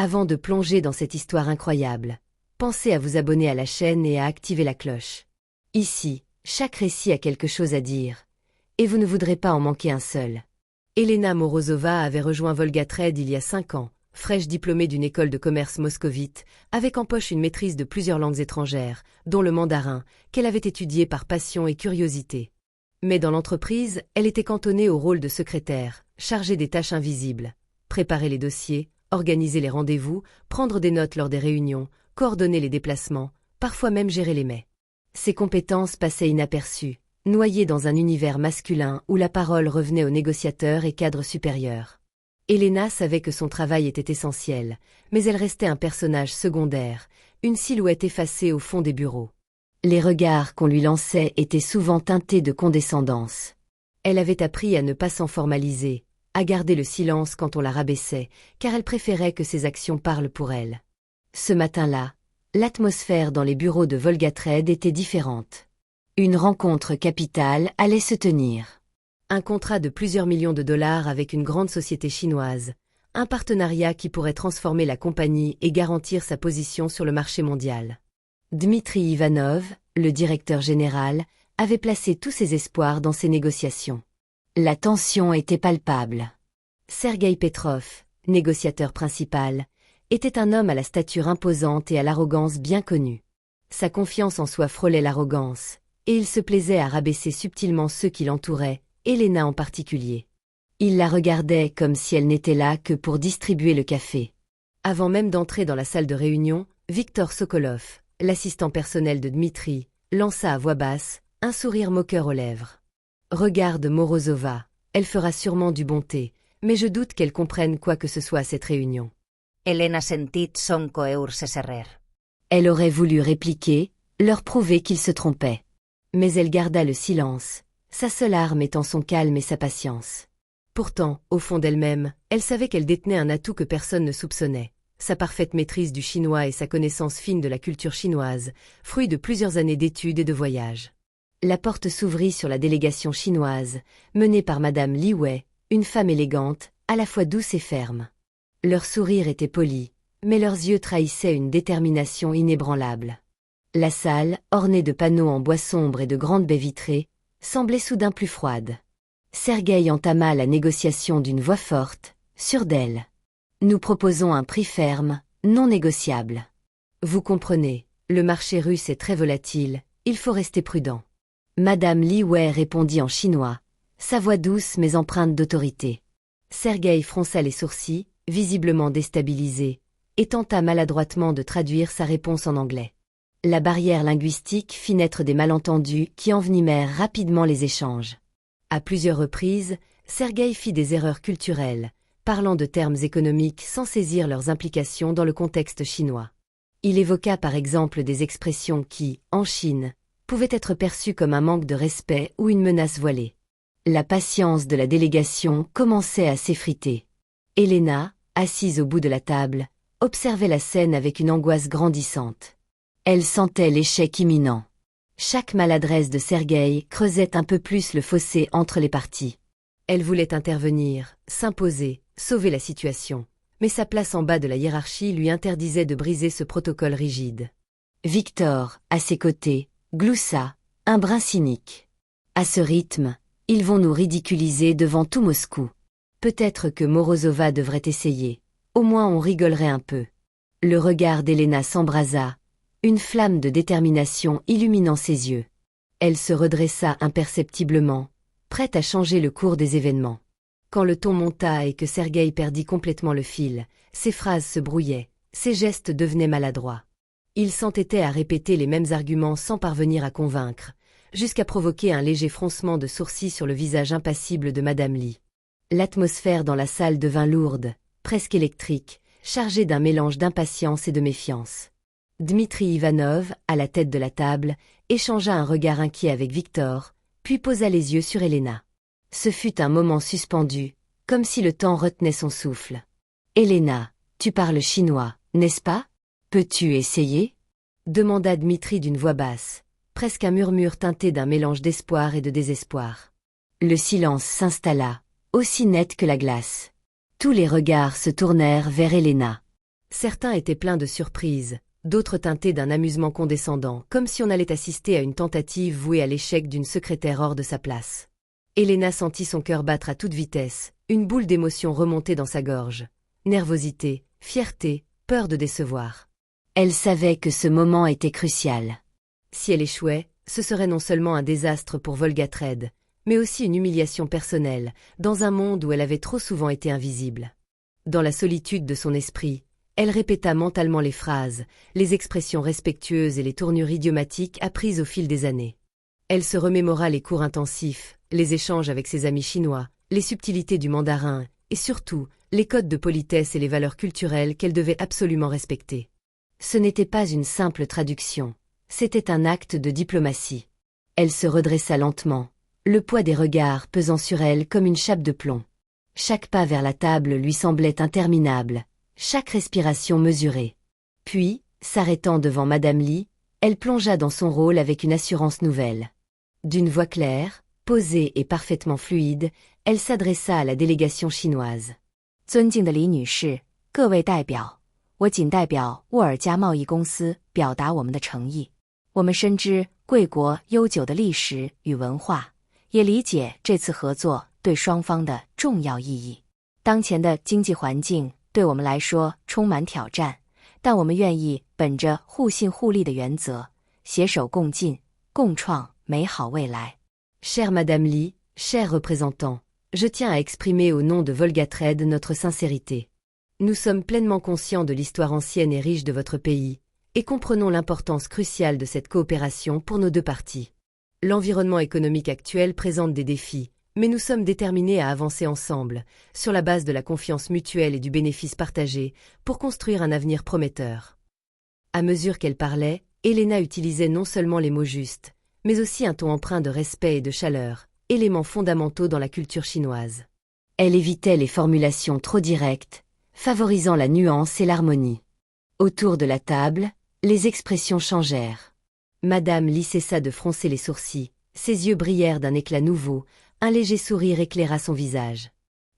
Avant de plonger dans cette histoire incroyable, pensez à vous abonner à la chaîne et à activer la cloche. Ici, chaque récit a quelque chose à dire, et vous ne voudrez pas en manquer un seul. Elena Morozova avait rejoint Volga Trade il y a 5 ans, fraîche diplômée d'une école de commerce moscovite, avec en poche une maîtrise de plusieurs langues étrangères, dont le mandarin, qu'elle avait étudié par passion et curiosité. Mais dans l'entreprise, elle était cantonnée au rôle de secrétaire, chargée des tâches invisibles. Préparer les dossiers, organiser les rendez-vous, prendre des notes lors des réunions, coordonner les déplacements, parfois même gérer les mets. Ses compétences passaient inaperçues, noyées dans un univers masculin où la parole revenait aux négociateurs et cadres supérieurs. Elena savait que son travail était essentiel, mais elle restait un personnage secondaire, une silhouette effacée au fond des bureaux. Les regards qu'on lui lançait étaient souvent teintés de condescendance. Elle avait appris à ne pas s'en formaliser, à garder le silence quand on la rabaissait, car elle préférait que ses actions parlent pour elle. Ce matin-là, l'atmosphère dans les bureaux de Volga Trade était différente. Une rencontre capitale allait se tenir. Un contrat de plusieurs millions de dollars avec une grande société chinoise, un partenariat qui pourrait transformer la compagnie et garantir sa position sur le marché mondial. Dmitri Ivanov, le directeur général, avait placé tous ses espoirs dans ces négociations. La tension était palpable. Sergueï Petrov, négociateur principal, était un homme à la stature imposante et à l'arrogance bien connue. Sa confiance en soi frôlait l'arrogance, et il se plaisait à rabaisser subtilement ceux qui l'entouraient, Elena en particulier. Il la regardait comme si elle n'était là que pour distribuer le café. Avant même d'entrer dans la salle de réunion, Viktor Sokolov, l'assistant personnel de Dmitri, lança à voix basse, un sourire moqueur aux lèvres. « Regarde Morozova, elle fera sûrement du bon thé, mais je doute qu'elle comprenne quoi que ce soit à cette réunion. » Elena sentit son coeur se serrer. Elle aurait voulu répliquer, leur prouver qu'ils se trompaient. Mais elle garda le silence, sa seule arme étant son calme et sa patience. Pourtant, au fond d'elle-même, elle savait qu'elle détenait un atout que personne ne soupçonnait. Sa parfaite maîtrise du chinois et sa connaissance fine de la culture chinoise, fruit de plusieurs années d'études et de voyages. La porte s'ouvrit sur la délégation chinoise, menée par Madame Li Wei, une femme élégante, à la fois douce et ferme. Leur sourire était poli, mais leurs yeux trahissaient une détermination inébranlable. La salle, ornée de panneaux en bois sombre et de grandes baies vitrées, semblait soudain plus froide. Sergueï entama la négociation d'une voix forte, sûre d'elle. « Nous proposons un prix ferme, non négociable. Vous comprenez, le marché russe est très volatile, il faut rester prudent. » Madame Li Wei répondit en chinois, sa voix douce mais empreinte d'autorité. Sergueï fronça les sourcils, visiblement déstabilisé, et tenta maladroitement de traduire sa réponse en anglais. La barrière linguistique fit naître des malentendus qui envenimèrent rapidement les échanges. À plusieurs reprises, Sergueï fit des erreurs culturelles, parlant de termes économiques sans saisir leurs implications dans le contexte chinois. Il évoqua par exemple des expressions qui, en Chine, pouvaient être perçues comme un manque de respect ou une menace voilée. La patience de la délégation commençait à s'effriter. Elena, assise au bout de la table, observait la scène avec une angoisse grandissante. Elle sentait l'échec imminent. Chaque maladresse de Sergueï creusait un peu plus le fossé entre les parties. Elle voulait intervenir, s'imposer, sauver la situation, mais sa place en bas de la hiérarchie lui interdisait de briser ce protocole rigide. Victor, à ses côtés, gloussa, un brin cynique. « À ce rythme, ils vont nous ridiculiser devant tout Moscou. Peut-être que Morozova devrait essayer, au moins on rigolerait un peu. » Le regard d'Elena s'embrasa, une flamme de détermination illuminant ses yeux. Elle se redressa imperceptiblement, prête à changer le cours des événements. Quand le ton monta et que Sergueï perdit complètement le fil, ses phrases se brouillaient, ses gestes devenaient maladroits. Il s'entêtait à répéter les mêmes arguments sans parvenir à convaincre, jusqu'à provoquer un léger froncement de sourcils sur le visage impassible de Madame Li. L'atmosphère dans la salle devint lourde, presque électrique, chargée d'un mélange d'impatience et de méfiance. Dmitri Ivanov, à la tête de la table, échangea un regard inquiet avec Victor, puis posa les yeux sur Elena. Ce fut un moment suspendu, comme si le temps retenait son souffle. « Elena, tu parles chinois, n'est-ce pas? Peux-tu essayer ?» demanda Dmitri d'une voix basse, presque un murmure teinté d'un mélange d'espoir et de désespoir. Le silence s'installa, aussi net que la glace. Tous les regards se tournèrent vers Elena. Certains étaient pleins de surprise, d'autres teintés d'un amusement condescendant, comme si on allait assister à une tentative vouée à l'échec d'une secrétaire hors de sa place. Helena sentit son cœur battre à toute vitesse, une boule d'émotion remonter dans sa gorge. Nervosité, fierté, peur de décevoir. Elle savait que ce moment était crucial. Si elle échouait, ce serait non seulement un désastre pour Volgatred, mais aussi une humiliation personnelle, dans un monde où elle avait trop souvent été invisible. Dans la solitude de son esprit, elle répéta mentalement les phrases, les expressions respectueuses et les tournures idiomatiques apprises au fil des années. Elle se remémora les cours intensifs, les échanges avec ses amis chinois, les subtilités du mandarin, et surtout, les codes de politesse et les valeurs culturelles qu'elle devait absolument respecter. Ce n'était pas une simple traduction, c'était un acte de diplomatie. Elle se redressa lentement, le poids des regards pesant sur elle comme une chape de plomb. Chaque pas vers la table lui semblait interminable, chaque respiration mesurée. Puis, s'arrêtant devant Madame Li, elle plongea dans son rôle avec une assurance nouvelle. D'une voix claire, posée et parfaitement fluide, elle s'adressa à la délégation chinoise. 尊敬的李女士，各位代表，我仅代表沃尔加贸易公司表达我们的诚意。我们深知贵国悠久的历史与文化，也理解这次合作对双方的重要意义。当前的经济环境对我们来说充满挑战，但我们愿意本着互信互利的原则，携手共进，共创美好未来。Chère Madame Li, chers représentants, je tiens à exprimer au nom de Volgatred notre sincérité. Nous sommes pleinement conscients de l'histoire ancienne et riche de votre pays, et comprenons l'importance cruciale de cette coopération pour nos deux parties. L'environnement économique actuel présente des défis, mais nous sommes déterminés à avancer ensemble, sur la base de la confiance mutuelle et du bénéfice partagé, pour construire un avenir prometteur. À mesure qu'elle parlait, Helena utilisait non seulement les mots justes, mais aussi un ton empreint de respect et de chaleur, éléments fondamentaux dans la culture chinoise. Elle évitait les formulations trop directes, favorisant la nuance et l'harmonie. Autour de la table, les expressions changèrent. Madame Li cessa de froncer les sourcils, ses yeux brillèrent d'un éclat nouveau, un léger sourire éclaira son visage.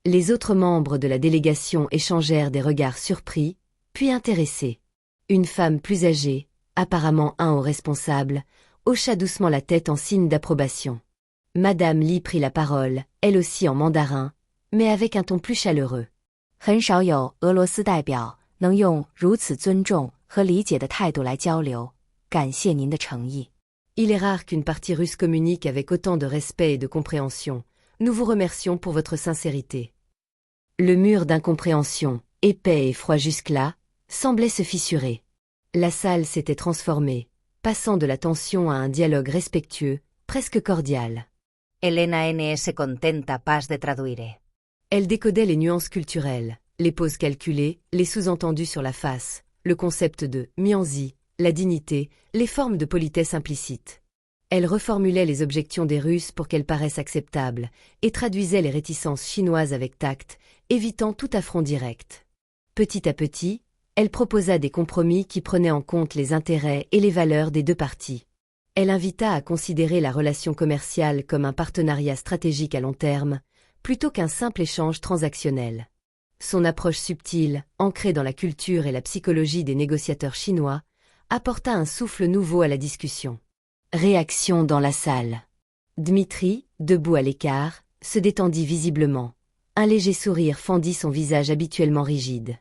Les autres membres de la délégation échangèrent des regards surpris, puis intéressés. Une femme plus âgée, apparemment un haut responsable, hocha doucement la tête en signe d'approbation. Madame Li prit la parole, elle aussi en mandarin, mais avec un ton plus chaleureux. 很少有俄罗斯代表能用如此尊重和理解的态度来交流，感谢您的诚意。Il est rare qu'une partie russe communique avec autant de respect et de compréhension. Nous vous remercions pour votre sincérité. Le mur d'incompréhension, épais et froid jusque-là, semblait se fissurer. La salle s'était transformée, passant de la tension à un dialogue respectueux, presque cordial. Helena N.S. contenta pas de traduire. Elle décodait les nuances culturelles, les pauses calculées, les sous-entendus sur la face, le concept de « mianzi », la dignité, les formes de politesse implicites. Elle reformulait les objections des Russes pour qu'elles paraissent acceptables, et traduisait les réticences chinoises avec tact, évitant tout affront direct. Petit à petit, elle proposa des compromis qui prenaient en compte les intérêts et les valeurs des deux parties. Elle invita à considérer la relation commerciale comme un partenariat stratégique à long terme, plutôt qu'un simple échange transactionnel. Son approche subtile, ancrée dans la culture et la psychologie des négociateurs chinois, apporta un souffle nouveau à la discussion. Réaction dans la salle. Dmitri, debout à l'écart, se détendit visiblement. Un léger sourire fendit son visage habituellement rigide.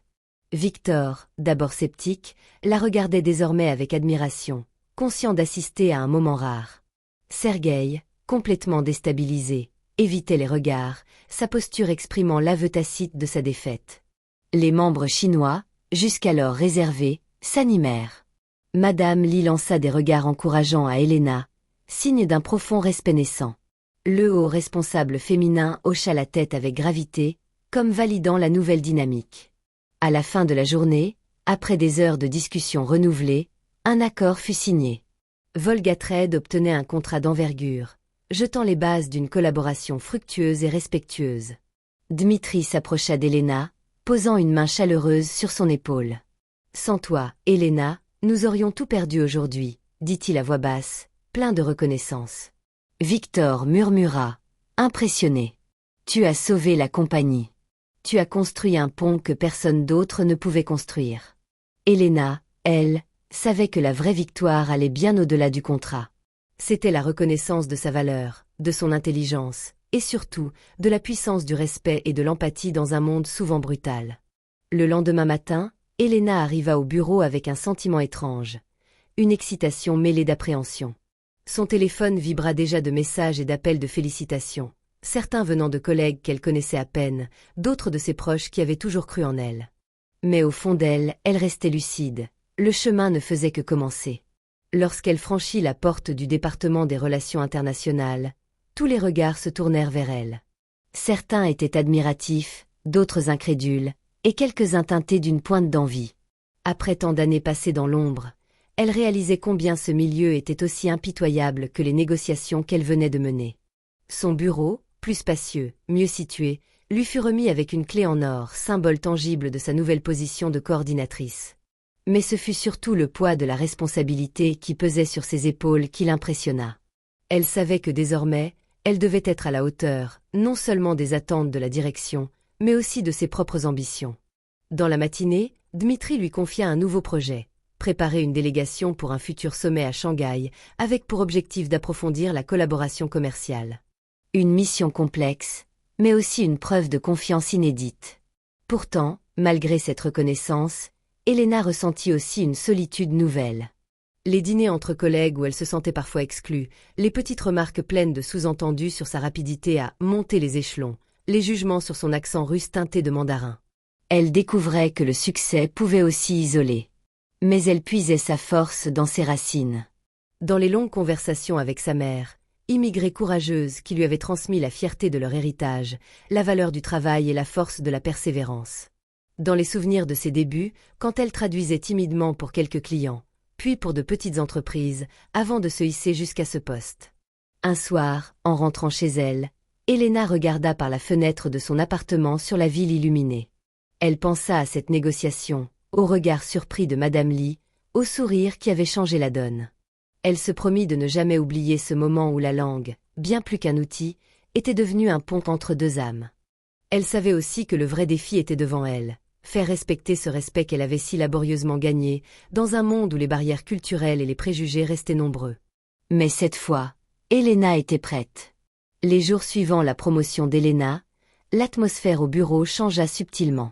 Victor, d'abord sceptique, la regardait désormais avec admiration, conscient d'assister à un moment rare. Sergueï, complètement déstabilisé, évitait les regards, sa posture exprimant l'aveu tacite de sa défaite. Les membres chinois, jusqu'alors réservés, s'animèrent. Madame Li lança des regards encourageants à Helena, signe d'un profond respect naissant. Le haut responsable féminin hocha la tête avec gravité, comme validant la nouvelle dynamique. À la fin de la journée, après des heures de discussion renouvelées, un accord fut signé. Volgatred obtenait un contrat d'envergure, jetant les bases d'une collaboration fructueuse et respectueuse. Dmitri s'approcha d'Helena, posant une main chaleureuse sur son épaule. « Sans toi, Helena, nous aurions tout perdu aujourd'hui, » dit-il à voix basse, plein de reconnaissance. Victor murmura, impressionné. « Tu as sauvé la compagnie. Tu as construit un pont que personne d'autre ne pouvait construire. » Elena, elle, savait que la vraie victoire allait bien au-delà du contrat. C'était la reconnaissance de sa valeur, de son intelligence, et surtout, de la puissance du respect et de l'empathie dans un monde souvent brutal. Le lendemain matin, Elena arriva au bureau avec un sentiment étrange, une excitation mêlée d'appréhension. Son téléphone vibra déjà de messages et d'appels de félicitations, certains venant de collègues qu'elle connaissait à peine, d'autres de ses proches qui avaient toujours cru en elle. Mais au fond d'elle, elle restait lucide, le chemin ne faisait que commencer. Lorsqu'elle franchit la porte du département des relations internationales, tous les regards se tournèrent vers elle. Certains étaient admiratifs, d'autres incrédules, et quelques-uns teintés d'une pointe d'envie. Après tant d'années passées dans l'ombre, elle réalisait combien ce milieu était aussi impitoyable que les négociations qu'elle venait de mener. Son bureau, plus spacieux, mieux situé, lui fut remis avec une clé en or, symbole tangible de sa nouvelle position de coordinatrice. Mais ce fut surtout le poids de la responsabilité qui pesait sur ses épaules qui l'impressionna. Elle savait que désormais, elle devait être à la hauteur, non seulement des attentes de la direction, mais aussi de ses propres ambitions. Dans la matinée, Dmitri lui confia un nouveau projet, préparer une délégation pour un futur sommet à Shanghai, avec pour objectif d'approfondir la collaboration commerciale. Une mission complexe, mais aussi une preuve de confiance inédite. Pourtant, malgré cette reconnaissance, Elena ressentit aussi une solitude nouvelle. Les dîners entre collègues où elle se sentait parfois exclue, les petites remarques pleines de sous-entendus sur sa rapidité à monter les échelons, les jugements sur son accent russe teinté de mandarin. Elle découvrait que le succès pouvait aussi isoler. Mais elle puisait sa force dans ses racines. Dans les longues conversations avec sa mère, immigrée courageuse qui lui avait transmis la fierté de leur héritage, la valeur du travail et la force de la persévérance. Dans les souvenirs de ses débuts, quand elle traduisait timidement pour quelques clients, puis pour de petites entreprises, avant de se hisser jusqu'à ce poste. Un soir, en rentrant chez elle, Elena regarda par la fenêtre de son appartement sur la ville illuminée. Elle pensa à cette négociation, au regard surpris de Madame Li, au sourire qui avait changé la donne. Elle se promit de ne jamais oublier ce moment où la langue, bien plus qu'un outil, était devenue un pont entre deux âmes. Elle savait aussi que le vrai défi était devant elle, faire respecter ce respect qu'elle avait si laborieusement gagné, dans un monde où les barrières culturelles et les préjugés restaient nombreux. Mais cette fois, Elena était prête. Les jours suivant la promotion d'Elena, l'atmosphère au bureau changea subtilement.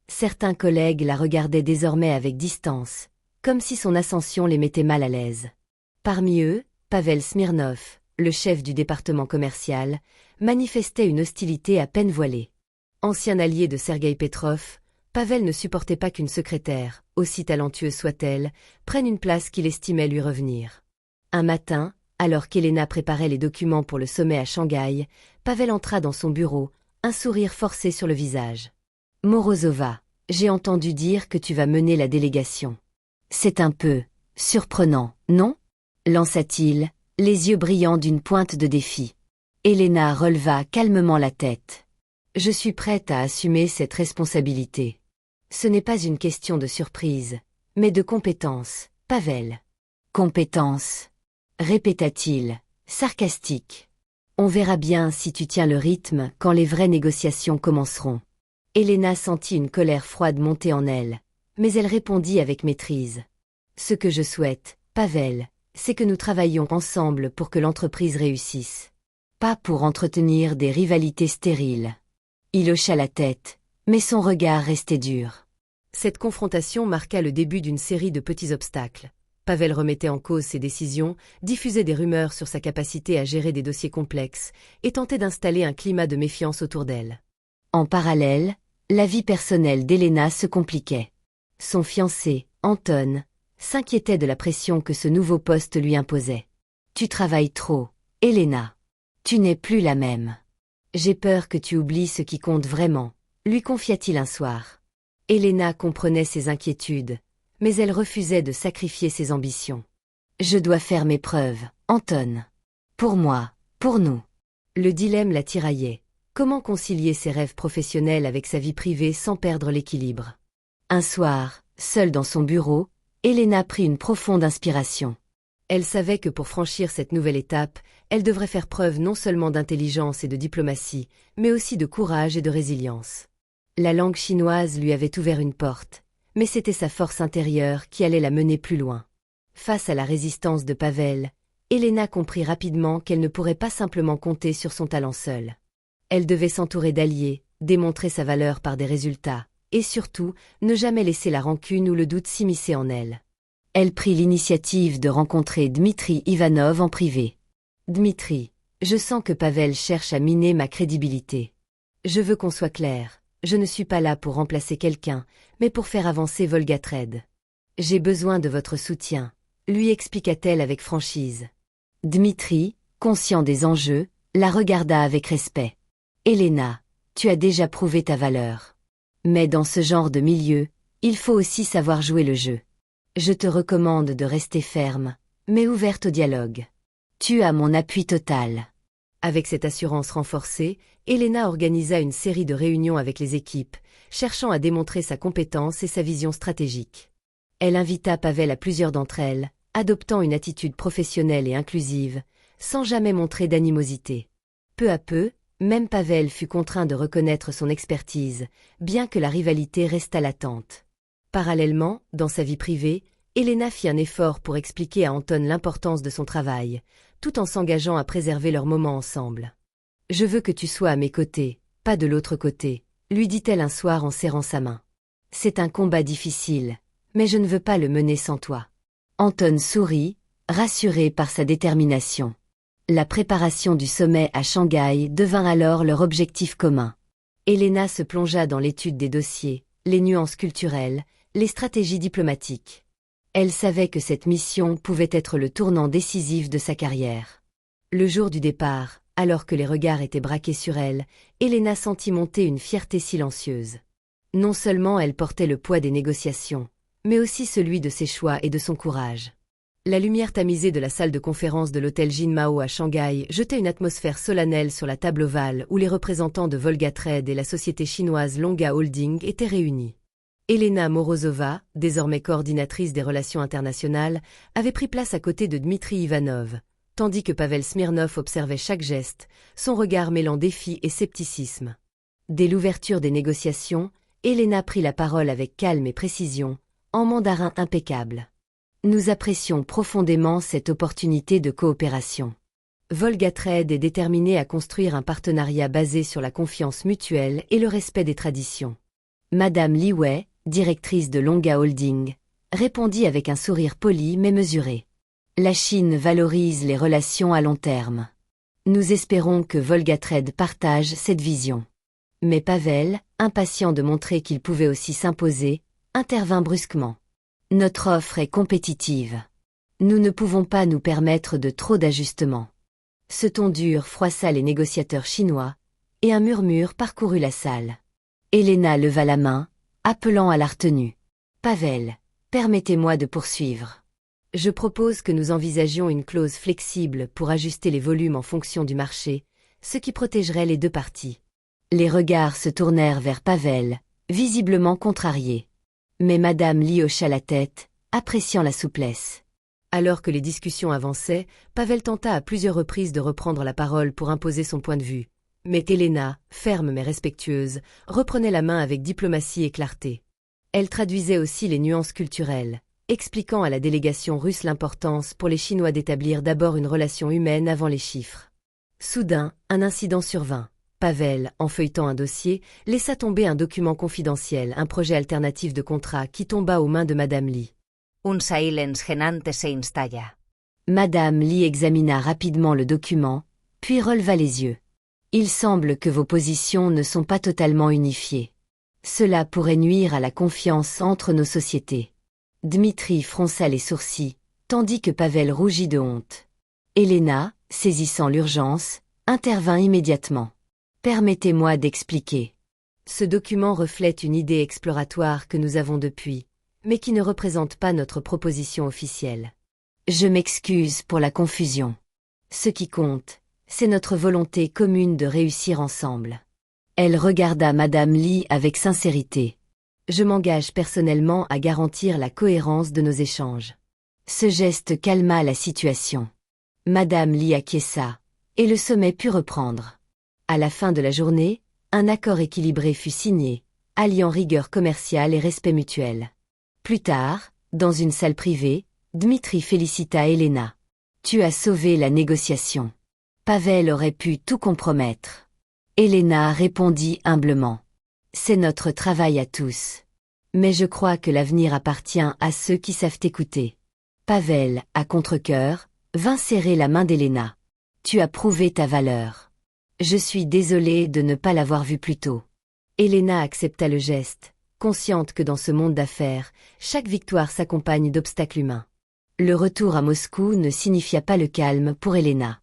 Certains collègues la regardaient désormais avec distance, comme si son ascension les mettait mal à l'aise. Parmi eux, Pavel Smirnov, le chef du département commercial, manifestait une hostilité à peine voilée. Ancien allié de Sergueï Petrov, Pavel ne supportait pas qu'une secrétaire, aussi talentueuse soit-elle, prenne une place qu'il estimait lui revenir. Un matin, alors qu'Elena préparait les documents pour le sommet à Shanghai, Pavel entra dans son bureau, un sourire forcé sur le visage. « Morozova, j'ai entendu dire que tu vas mener la délégation. C'est un peu surprenant, non ?» lança-t-il, les yeux brillants d'une pointe de défi. Elena releva calmement la tête. « Je suis prête à assumer cette responsabilité. Ce n'est pas une question de surprise, mais de compétence, Pavel. »« Compétence » répéta-t-il, sarcastique. « On verra bien si tu tiens le rythme quand les vraies négociations commenceront. » Elena sentit une colère froide monter en elle, mais elle répondit avec maîtrise. « Ce que je souhaite, Pavel, c'est que nous travaillions ensemble pour que l'entreprise réussisse. Pas pour entretenir des rivalités stériles. » Il hocha la tête, mais son regard restait dur. Cette confrontation marqua le début d'une série de petits obstacles. Pavel remettait en cause ses décisions, diffusait des rumeurs sur sa capacité à gérer des dossiers complexes et tentait d'installer un climat de méfiance autour d'elle. En parallèle, la vie personnelle d'Elena se compliquait. Son fiancé, Anton, s'inquiétait de la pression que ce nouveau poste lui imposait. « Tu travailles trop, Elena. Tu n'es plus la même. J'ai peur que tu oublies ce qui compte vraiment, » lui confia-t-il un soir. Elena comprenait ses inquiétudes, mais elle refusait de sacrifier ses ambitions. « Je dois faire mes preuves, Anton. Pour moi, pour nous. » Le dilemme la tiraillait. Comment concilier ses rêves professionnels avec sa vie privée sans perdre l'équilibre? Un soir, seule dans son bureau, Elena prit une profonde inspiration. Elle savait que pour franchir cette nouvelle étape, elle devrait faire preuve non seulement d'intelligence et de diplomatie, mais aussi de courage et de résilience. La langue chinoise lui avait ouvert une porte, mais c'était sa force intérieure qui allait la mener plus loin. Face à la résistance de Pavel, Elena comprit rapidement qu'elle ne pourrait pas simplement compter sur son talent seul. Elle devait s'entourer d'alliés, démontrer sa valeur par des résultats, et surtout, ne jamais laisser la rancune ou le doute s'immiscer en elle. Elle prit l'initiative de rencontrer Dmitri Ivanov en privé. « Dmitri, je sens que Pavel cherche à miner ma crédibilité. Je veux qu'on soit clair, je ne suis pas là pour remplacer quelqu'un, mais pour faire avancer Volga Trade. J'ai besoin de votre soutien, lui expliqua-t-elle avec franchise. Dmitri, conscient des enjeux, la regarda avec respect. Elena, tu as déjà prouvé ta valeur. Mais dans ce genre de milieu, il faut aussi savoir jouer le jeu. Je te recommande de rester ferme, mais ouverte au dialogue. Tu as mon appui total. Avec cette assurance renforcée, Elena organisa une série de réunions avec les équipes, cherchant à démontrer sa compétence et sa vision stratégique. Elle invita Pavel à plusieurs d'entre elles, adoptant une attitude professionnelle et inclusive, sans jamais montrer d'animosité. Peu à peu, même Pavel fut contraint de reconnaître son expertise, bien que la rivalité restât latente. Parallèlement, dans sa vie privée, Elena fit un effort pour expliquer à Anton l'importance de son travail, tout en s'engageant à préserver leurs moments ensemble. « Je veux que tu sois à mes côtés, pas de l'autre côté », lui dit-elle un soir en serrant sa main. « C'est un combat difficile, mais je ne veux pas le mener sans toi. » Anton sourit, rassuré par sa détermination. La préparation du sommet à Shanghai devint alors leur objectif commun. Elena se plongea dans l'étude des dossiers, les nuances culturelles, les stratégies diplomatiques. Elle savait que cette mission pouvait être le tournant décisif de sa carrière. Le jour du départ, alors que les regards étaient braqués sur elle, Elena sentit monter une fierté silencieuse. Non seulement elle portait le poids des négociations, mais aussi celui de ses choix et de son courage. La lumière tamisée de la salle de conférence de l'hôtel Jinmao à Shanghai jetait une atmosphère solennelle sur la table ovale où les représentants de Volga Trade et la société chinoise Longa Holding étaient réunis. Elena Morozova, désormais coordinatrice des relations internationales, avait pris place à côté de Dmitri Ivanov, tandis que Pavel Smirnov observait chaque geste, son regard mêlant défi et scepticisme. Dès l'ouverture des négociations, Elena prit la parole avec calme et précision, en mandarin impeccable. Nous apprécions profondément cette opportunité de coopération. Volga Trade est déterminé à construire un partenariat basé sur la confiance mutuelle et le respect des traditions. Madame Li Wei, directrice de Longa Holding, répondit avec un sourire poli mais mesuré. La Chine valorise les relations à long terme. Nous espérons que Volga Trade partage cette vision. Mais Pavel, impatient de montrer qu'il pouvait aussi s'imposer, intervint brusquement. Notre offre est compétitive. Nous ne pouvons pas nous permettre de trop d'ajustements. Ce ton dur froissa les négociateurs chinois, et un murmure parcourut la salle. Elena leva la main, appelant à la retenue. Pavel, permettez-moi de poursuivre. Je propose que nous envisagions une clause flexible pour ajuster les volumes en fonction du marché, ce qui protégerait les deux parties. Les regards se tournèrent vers Pavel, visiblement contrariés. Mais Madame Li hocha la tête, appréciant la souplesse. Alors que les discussions avançaient, Pavel tenta à plusieurs reprises de reprendre la parole pour imposer son point de vue. Mais Elena, ferme mais respectueuse, reprenait la main avec diplomatie et clarté. Elle traduisait aussi les nuances culturelles, expliquant à la délégation russe l'importance pour les Chinois d'établir d'abord une relation humaine avant les chiffres. Soudain, un incident survint. Pavel, en feuilletant un dossier, laissa tomber un document confidentiel, un projet alternatif de contrat qui tomba aux mains de Madame Li. Un silence genante se installa. Madame Li examina rapidement le document, puis releva les yeux. Il semble que vos positions ne sont pas totalement unifiées. Cela pourrait nuire à la confiance entre nos sociétés. Dmitri fronça les sourcils, tandis que Pavel rougit de honte. Elena, saisissant l'urgence, intervint immédiatement. Permettez-moi d'expliquer. Ce document reflète une idée exploratoire que nous avons depuis, mais qui ne représente pas notre proposition officielle. Je m'excuse pour la confusion. Ce qui compte, c'est notre volonté commune de réussir ensemble. Elle regarda Madame Li avec sincérité. Je m'engage personnellement à garantir la cohérence de nos échanges. Ce geste calma la situation. Madame Li acquiesça, et le sommet put reprendre. À la fin de la journée, un accord équilibré fut signé, alliant rigueur commerciale et respect mutuel. Plus tard, dans une salle privée, Dmitri félicita Elena. Tu as sauvé la négociation. Pavel aurait pu tout compromettre. Elena répondit humblement. C'est notre travail à tous. Mais je crois que l'avenir appartient à ceux qui savent écouter. Pavel, à contre-cœur, vint serrer la main d'Elena. Tu as prouvé ta valeur. Je suis désolé de ne pas l'avoir vu plus tôt. Elena accepta le geste, consciente que dans ce monde d'affaires, chaque victoire s'accompagne d'obstacles humains. Le retour à Moscou ne signifia pas le calme pour Elena.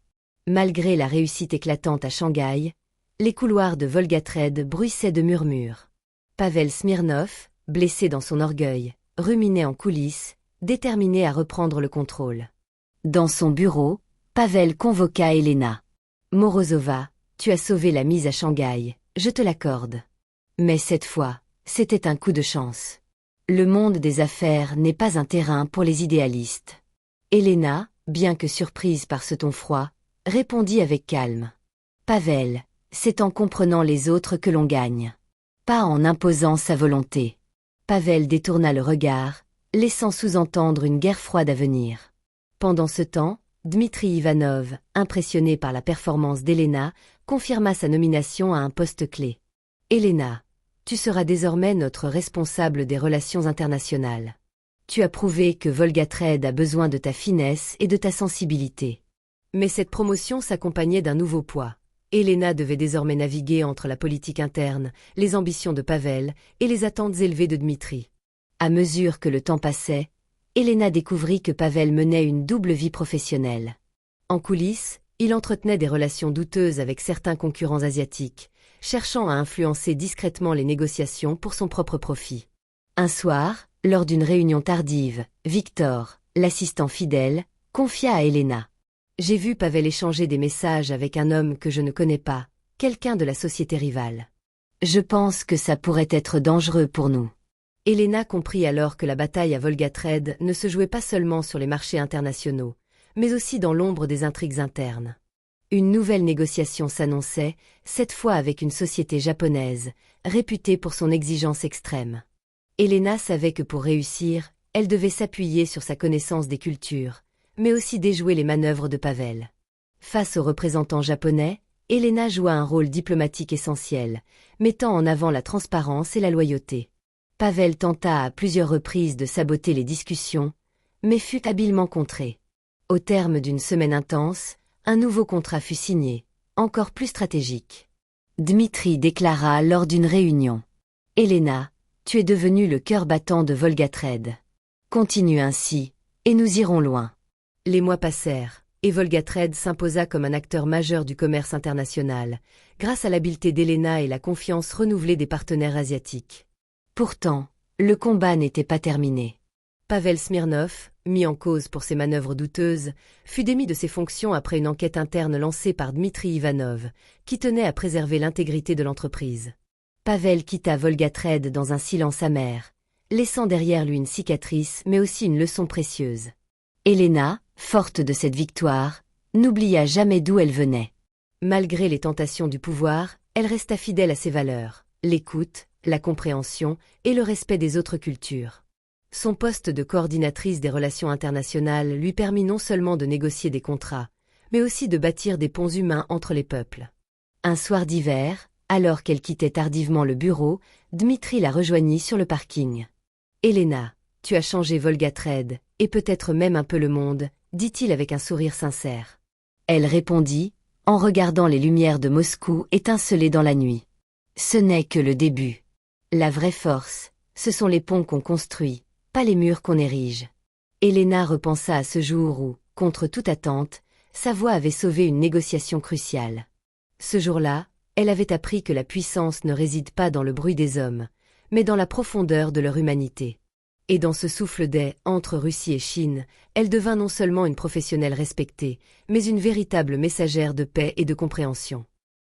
Malgré la réussite éclatante à Shanghai, les couloirs de Volgatrad bruissaient de murmures. Pavel Smirnov, blessé dans son orgueil, ruminait en coulisses, déterminé à reprendre le contrôle. Dans son bureau, Pavel convoqua Elena. « Morozova, tu as sauvé la mise à Shanghai, je te l'accorde. Mais cette fois, c'était un coup de chance. Le monde des affaires n'est pas un terrain pour les idéalistes. » Elena, bien que surprise par ce ton froid, répondit avec calme. « Pavel, c'est en comprenant les autres que l'on gagne. Pas en imposant sa volonté. » Pavel détourna le regard, laissant sous-entendre une guerre froide à venir. Pendant ce temps, Dmitri Ivanov, impressionné par la performance d'Elena, confirma sa nomination à un poste clé. « Elena, tu seras désormais notre responsable des relations internationales. Tu as prouvé que Volgatrad a besoin de ta finesse et de ta sensibilité. » Mais cette promotion s'accompagnait d'un nouveau poids. Elena devait désormais naviguer entre la politique interne, les ambitions de Pavel et les attentes élevées de Dmitri. À mesure que le temps passait, Elena découvrit que Pavel menait une double vie professionnelle. En coulisses, il entretenait des relations douteuses avec certains concurrents asiatiques, cherchant à influencer discrètement les négociations pour son propre profit. Un soir, lors d'une réunion tardive, Victor, l'assistant fidèle, confia à Elena. « J'ai vu Pavel échanger des messages avec un homme que je ne connais pas, quelqu'un de la société rivale. Je pense que ça pourrait être dangereux pour nous. » Elena comprit alors que la bataille à Volgatrad ne se jouait pas seulement sur les marchés internationaux, mais aussi dans l'ombre des intrigues internes. Une nouvelle négociation s'annonçait, cette fois avec une société japonaise, réputée pour son exigence extrême. Elena savait que pour réussir, elle devait s'appuyer sur sa connaissance des cultures, mais aussi déjouer les manœuvres de Pavel. Face aux représentants japonais, Elena joua un rôle diplomatique essentiel, mettant en avant la transparence et la loyauté. Pavel tenta à plusieurs reprises de saboter les discussions, mais fut habilement contré. Au terme d'une semaine intense, un nouveau contrat fut signé, encore plus stratégique. Dmitri déclara lors d'une réunion. « Elena, tu es devenue le cœur battant de Volgatrad. Continue ainsi, et nous irons loin. » Les mois passèrent, et Volgatrad s'imposa comme un acteur majeur du commerce international, grâce à l'habileté d'Elena et la confiance renouvelée des partenaires asiatiques. Pourtant, le combat n'était pas terminé. Pavel Smirnov, mis en cause pour ses manœuvres douteuses, fut démis de ses fonctions après une enquête interne lancée par Dmitri Ivanov, qui tenait à préserver l'intégrité de l'entreprise. Pavel quitta Volgatrad dans un silence amer, laissant derrière lui une cicatrice mais aussi une leçon précieuse. Elena, forte de cette victoire, n'oublia jamais d'où elle venait. Malgré les tentations du pouvoir, elle resta fidèle à ses valeurs, l'écoute, la compréhension et le respect des autres cultures. Son poste de coordinatrice des relations internationales lui permit non seulement de négocier des contrats, mais aussi de bâtir des ponts humains entre les peuples. Un soir d'hiver, alors qu'elle quittait tardivement le bureau, Dmitri la rejoignit sur le parking. « Elena, tu as changé Volgatrad, et peut-être même un peu le monde, » dit-il avec un sourire sincère. Elle répondit, en regardant les lumières de Moscou étinceler dans la nuit. « Ce n'est que le début. La vraie force, ce sont les ponts qu'on construit, pas les murs qu'on érige. » Elena repensa à ce jour où, contre toute attente, sa voix avait sauvé une négociation cruciale. Ce jour-là, elle avait appris que la puissance ne réside pas dans le bruit des hommes, mais dans la profondeur de leur humanité. Et dans ce souffle d'air entre Russie et Chine, elle devint non seulement une professionnelle respectée, mais une véritable messagère de paix et de compréhension.